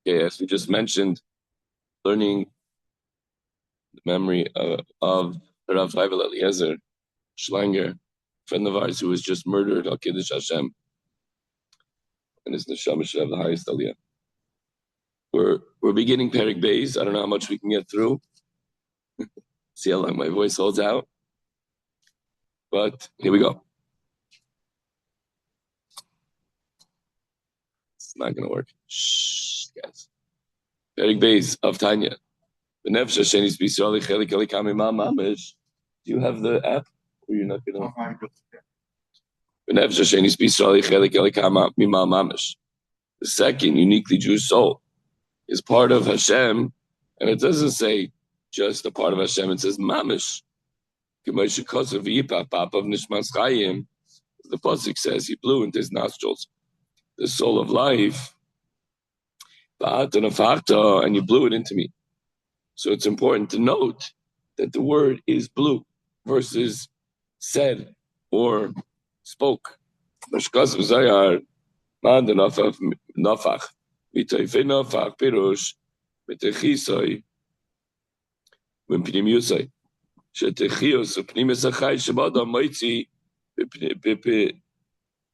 Okay, as we just mentioned, learning the memory of Rav Feivel Eliezer Schlanger, friend of ours who was just murdered al Kiddush Hashem, and his neshama should have the highest aliyah. We're beginning Perek Beis. I don't know how much we can get through. See how long my voice holds out. But here we go. It's not going to work. Shh, guys. Perek Beis of Tanya. Do you have the app? Or you're not going to? The second uniquely Jewish soul is part of Hashem, and it doesn't say just a part of Hashem, it says mamish. The pasuk says he blew into his nostrils the soul of life, and you blew it into me. So it's important to note that the word is blew versus said or spoke. Nafach, pirush, metechisoi, v'mpnimiusoi, shetechios upnimis achai shebada moitzi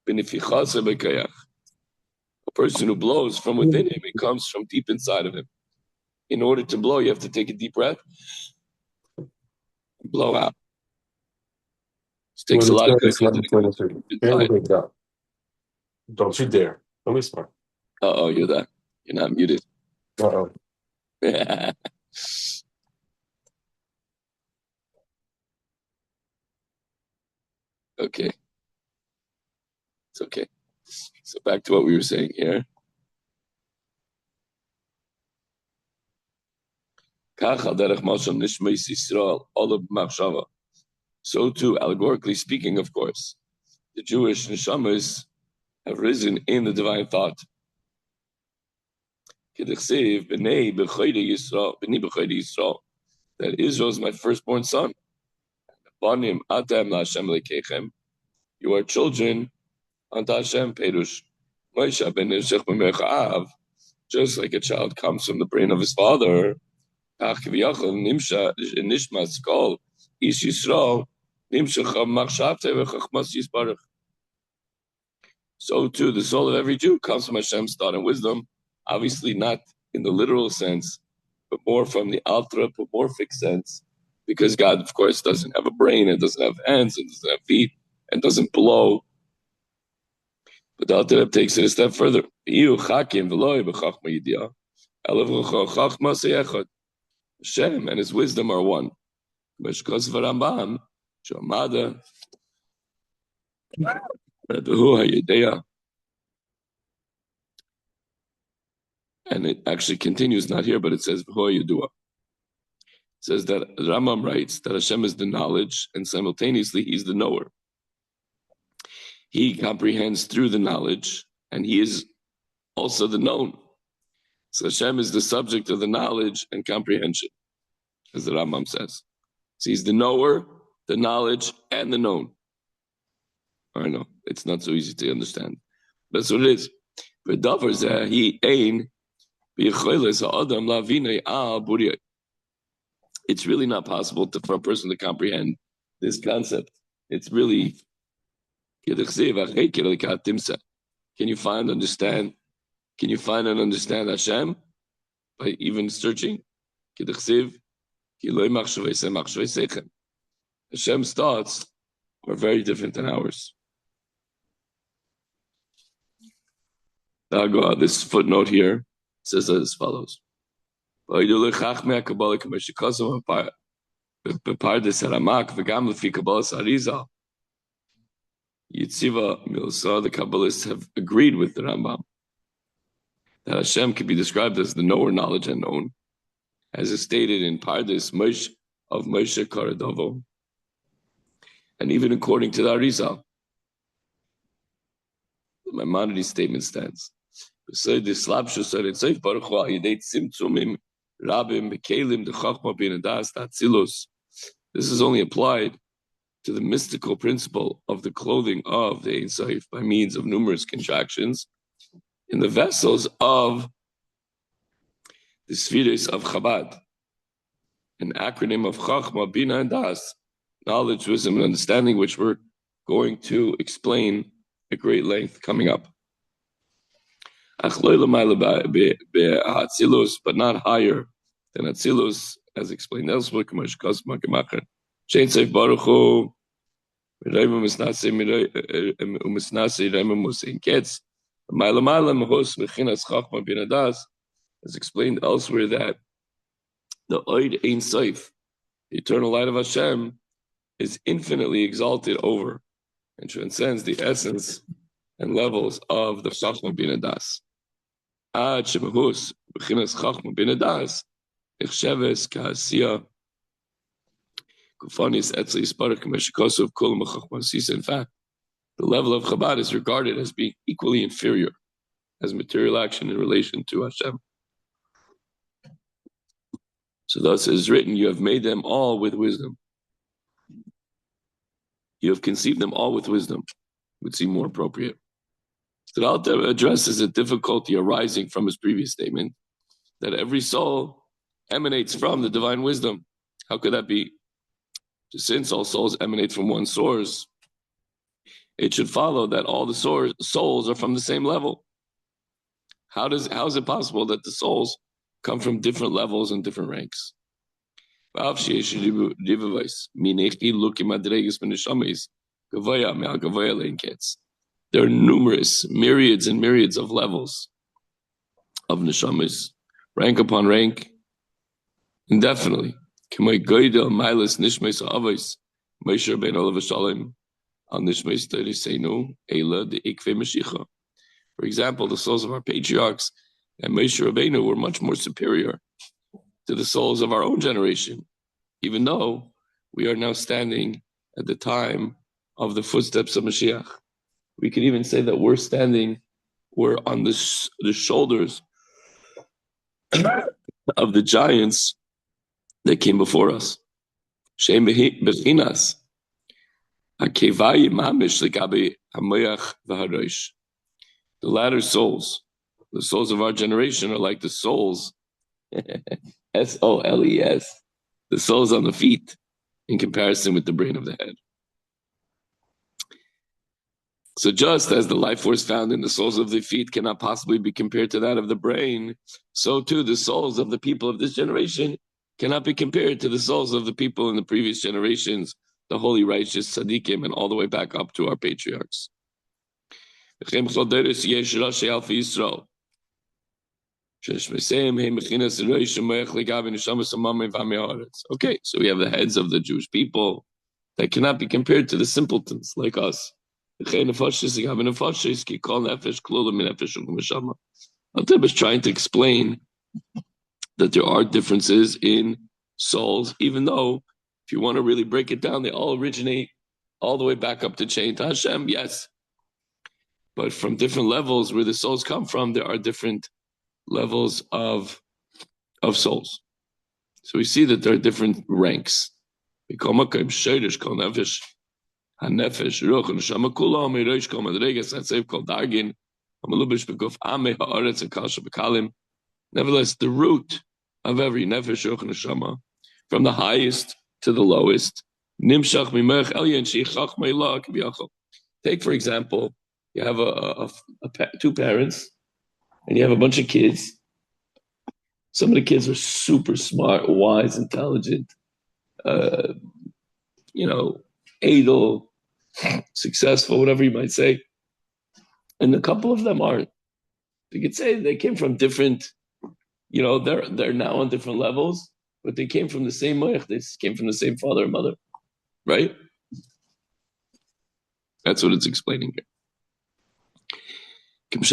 b'nefichasa b'kayach. A person who blows from within him, it comes from deep inside of him. In order to blow, you have to take a deep breath, blow out. It takes a lot of good. Don't you dare. Don't be smart. Uh-oh, you're there. You're not muted. Uh-oh. Okay. It's okay. So back to what we were saying here. So too, allegorically speaking, of course, the Jewish neshamas have risen in the divine thought. That Israel is my firstborn son. You are children unto Hashem, Perush. Just like a child comes from the brain of his father, so too, the soul of every Jew comes from Hashem's thought and wisdom, obviously not in the literal sense, but more from the anthropomorphic sense, because God, of course, doesn't have a brain, and doesn't have hands, and doesn't have feet, and doesn't blow. But the Alter Rebbe takes it a step further. Hashem and His wisdom are one. And it actually continues, not here, but it says, it says that Rambam writes that Hashem is the knowledge, and simultaneously He's the knower. He comprehends through the knowledge, and He is also the known. So Hashem is the subject of the knowledge and comprehension, as the Rambam says. So He's the knower, the knowledge, and the known. I know, it's not so easy to understand. That's what it is. It's really not possible for a person to comprehend this concept. It's really, can you find and understand Hashem by even searching? Hashem's thoughts are very different than ours. This footnote here says as follows. Yitziva Milsa, the Kabbalists have agreed with the Rambam that Hashem can be described as the knower, knowledge, and known, as is stated in Pardes of Moshe Karadovo, and even according to the Arizal. The Maimonides statement stands. This is only applied to the mystical principle of the clothing of the Ein Sof by means of numerous contractions in the vessels of the spheres of Chabad, an acronym of Chachma, Bina, and Das, knowledge, wisdom, and understanding, which we're going to explain at great length coming up. But not higher than Atzilus, as explained elsewhere. As explained elsewhere, that the Oid Ein Sof, the eternal light of Hashem, is infinitely exalted over and transcends the essence and levels of the Chachma Bin Das. Ad Shemahus B'chinas Chachma Bin Das Ichsheves Ka'asiya Kufanis Etzli Yisparach Meshikosov Kulam Chachma Sisa. In fact, the level of Chabad is regarded as being equally inferior as material action in relation to Hashem. So thus it is written, you have made them all with wisdom. You have conceived them all with wisdom, would seem more appropriate. So the Alter addresses a difficulty arising from his previous statement that every soul emanates from the divine wisdom. How could that be? Since all souls emanate from one source, it should follow that all the souls are from the same level. How is it possible that the souls come from different levels and different ranks? There are numerous, myriads and myriads of levels of neshamas, rank upon rank, indefinitely. For example, the souls of our patriarchs and Moshe Rabbeinu were much more superior to the souls of our own generation, even though we are now standing at the time of the footsteps of Mashiach. We can even say that we're on the shoulders of the giants that came before us. Shem bechinas hakevai mamish legabe hamoyach v'harosh. The latter souls, the souls of our generation, are like the souls, S-O-L-E-S, the souls on the feet, in comparison with the brain of the head. So just as the life force found in the soles of the feet cannot possibly be compared to that of the brain, so too the souls of the people of this generation cannot be compared to the souls of the people in the previous generations, the holy, righteous tzaddikim, and all the way back up to our patriarchs. Okay, so we have the heads of the Jewish people that cannot be compared to the simpletons like us. Alter is trying to explain that there are differences in souls, even though, if you want to really break it down, they all originate all the way back up to chain to Hashem, yes. But from different levels where the souls come from, there are different levels of souls. So we see that there are different ranks. Nevertheless, the root of every nefesh, ruach, and neshama, from the highest to the lowest, take, for example, you have two parents, and you have a bunch of kids. Some of the kids are super smart, wise, intelligent, idle, successful, whatever you might say. And a couple of them aren't. You could say they came from different, they're now on different levels, but they came from the same moich. They came from the same father and mother, right? That's what it's explaining here. When it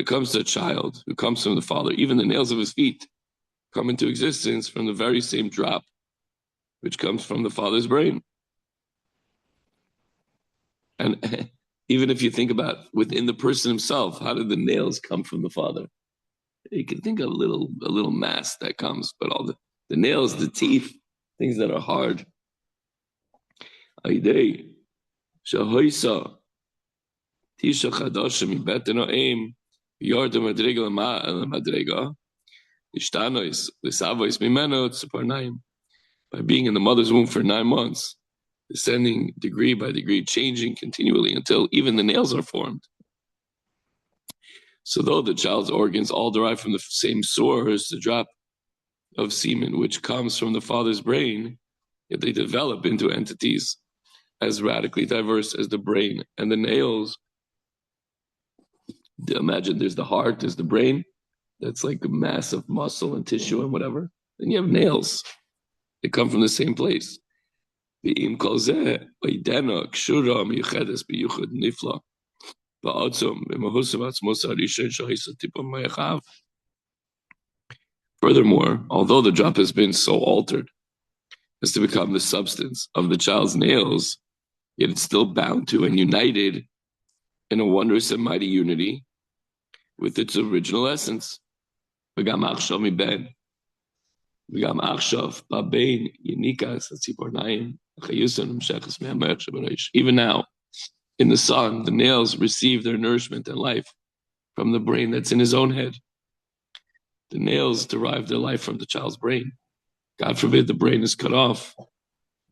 comes to a child who comes from the father, even the nails of his feet come into existence from the very same drop, which comes from the father's brain. And even if you think about within the person himself, how did the nails come from the father? You can think of a little mass that comes, but all the nails, the teeth, things that are hard. Tisha chadasha mi beten ha'em, yarda madrega l'madrega, ishtanois, l'savois mimeno tzuparnaim. By being in the mother's womb for 9 months, descending degree by degree, changing continually until even the nails are formed. So though the child's organs all derive from the same source, the drop of semen which comes from the father's brain, yet they develop into entities as radically diverse as the brain and the nails. Imagine there's the heart, there's the brain, that's like a massive muscle and tissue and whatever. Then you have nails. They come from the same place. Furthermore, although the drop has been so altered as to become the substance of the child's nails, yet it's still bound to and united in a wondrous and mighty unity with its original essence. Even now, in the son, the nails receive their nourishment and life from the brain that's in his own head. The nails derive their life from the child's brain. God forbid the brain is cut off.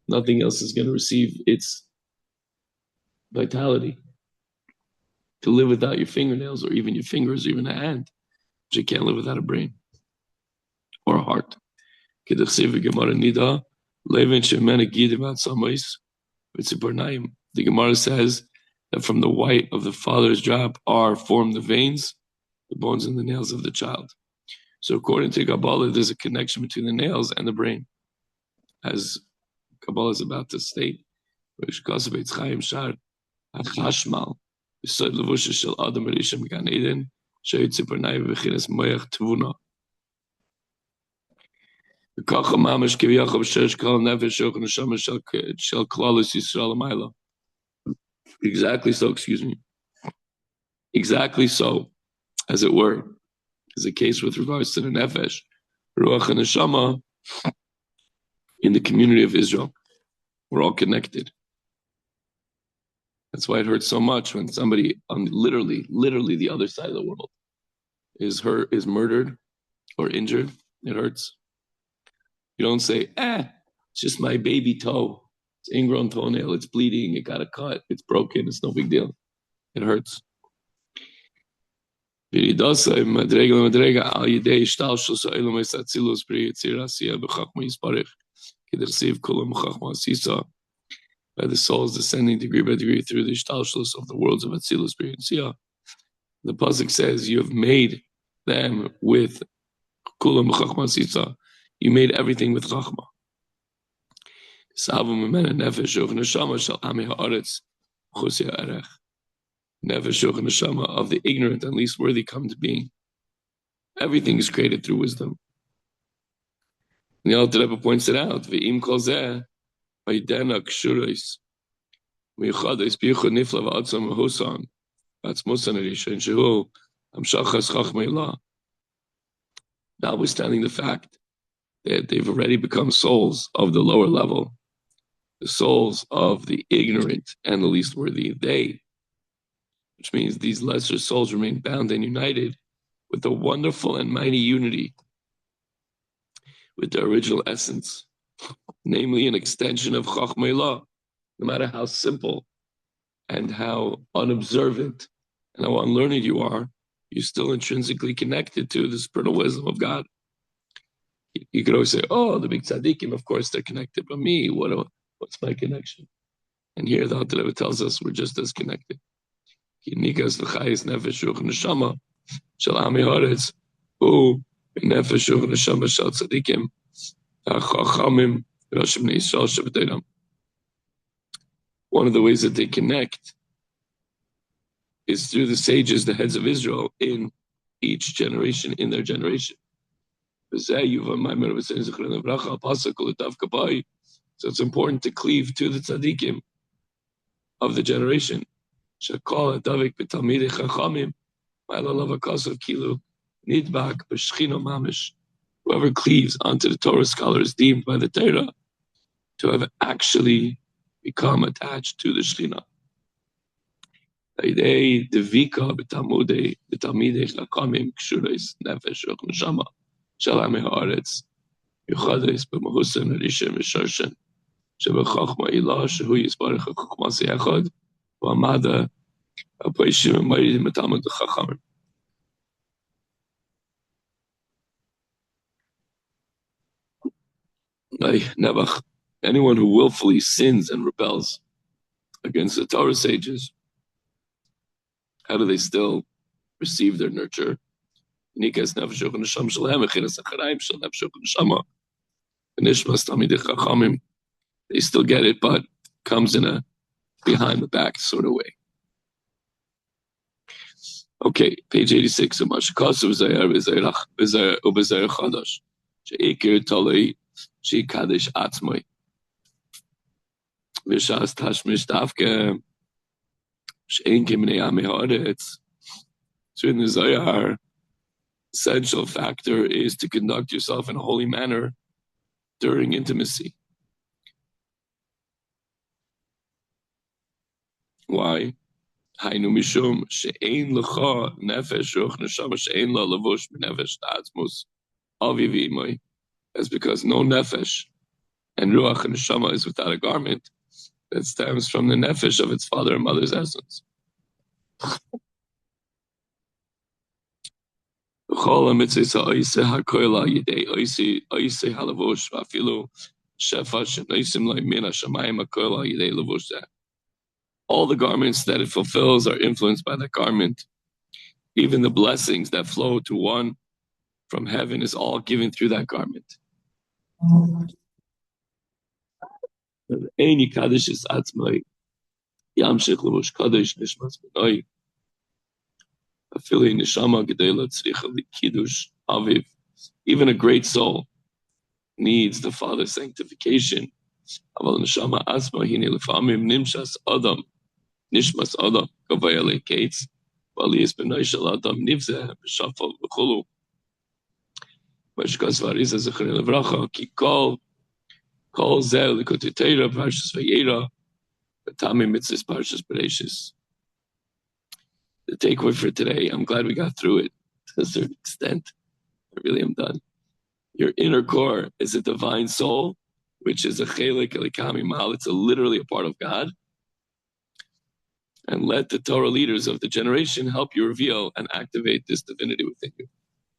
Nothing else is going to receive its vitality. To live without your fingernails or even your fingers or even a hand, but you can't live without a brain or a heart. The Gemara says that from the white of the father's drop are formed the veins, the bones, and the nails of the child. So according to Kabbalah, there's a connection between the nails and the brain, as Kabbalah is about to state. Exactly so, excuse me. Exactly so, as it were, is the case with regards to the nefesh, ruach and neshama in the community of Israel. We're all connected. That's why it hurts so much when somebody on literally the other side of the world is murdered or injured. It hurts. You don't say, it's just my baby toe. It's ingrown toenail. It's bleeding. It got a cut. It's broken. It's no big deal. It hurts. By the souls descending degree by degree through the ishtalshlus of the worlds of Atzilus B'Yitzia. The pasuk says, "You have made them with kulam b'chachma sisa." You made everything with chachma. Savu mimena nefesh uch neshama shel ami haaretz chusi ha'erech. Nefesh uch neshama of the ignorant and least worthy come to being. Everything is created through wisdom. The Alter Rebbe points it out. V'im kol zeh v'yidena kshuros v'yichadis b'yichud nifla v'atzam v'husan v'atzmusan erishen shehu amshachas chachma ilah. Notwithstanding the fact that they've already become souls of the lower level, the souls of the ignorant and the least worthy, which means these lesser souls remain bound and united with the wonderful and mighty unity with the original essence, namely an extension of Chachma Ilah. No matter how simple and how unobservant and how unlearned you are, you're still intrinsically connected to the spiritual wisdom of God. You could always say, the big tzaddikim, of course they're connected, but me, what's my connection? And here the Alter Rebbe tells us we're just as connected. Nikas v'chayis nefesh ruch neshama shel ami haaretz nefesh ruch neshama shel tzaddikim chachamim v'roshim bnei Yisrael sheb'teiram. One of the ways that they connect is through the sages, the heads of Israel, in each generation, in their generation. So it's important to cleave to the tzaddikim of the generation. Whoever cleaves onto the Torah scholar is deemed by the Torah to have actually become attached to the Shekhinah. Idei devika betalmidei lakamim kshurais nefesh ruch neshama shalame haaretz yuchades b'mahusim rishim v'sharshen shebechachma ilah shehu yisbarach chachmas yechad v'amada apoishim v'mayim metalmud chachamim. Anyone who willfully sins and rebels against the Torah sages, how do they still receive their nurture? They still get it, but comes in a behind the back sort of way. Okay, page 86. V'shas tashmish davke she'en k'minei amei haaretz. So in the Zohar, essential factor is to conduct yourself in a holy manner during intimacy. Why? Hainu mishum she'en lecha nefesh ruch neshama she'en la lavush b'nefesh ta'atzmus aviv imoi. That's because no nefesh and ruach and neshama is without a garment that stems from the nefesh of its father and mother's essence. That all the garments that it fulfills are influenced by that garment. Even the blessings that flow to one from heaven is all given through that garment. Even a great soul needs the Father's sanctification. Nishmas Adam Kavayale Kates, Valias Benoishal Adam Nivze, Bishafal Bukulu, Mashkas Variza Zechrin Levracha, Kikol, Kol Zel, Likotitera, Parshas Vayera, Batami Mitzvahs, Parshas Bereshis. The takeaway for today, I'm glad we got through it to a certain extent. I really am done. Your inner core is a divine soul, which is a Chelik Elikami Mal. It's literally a part of God. And let the Torah leaders of the generation help you reveal and activate this divinity within you.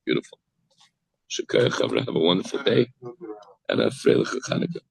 Beautiful. Have a wonderful day. And a Freilich Chanukah.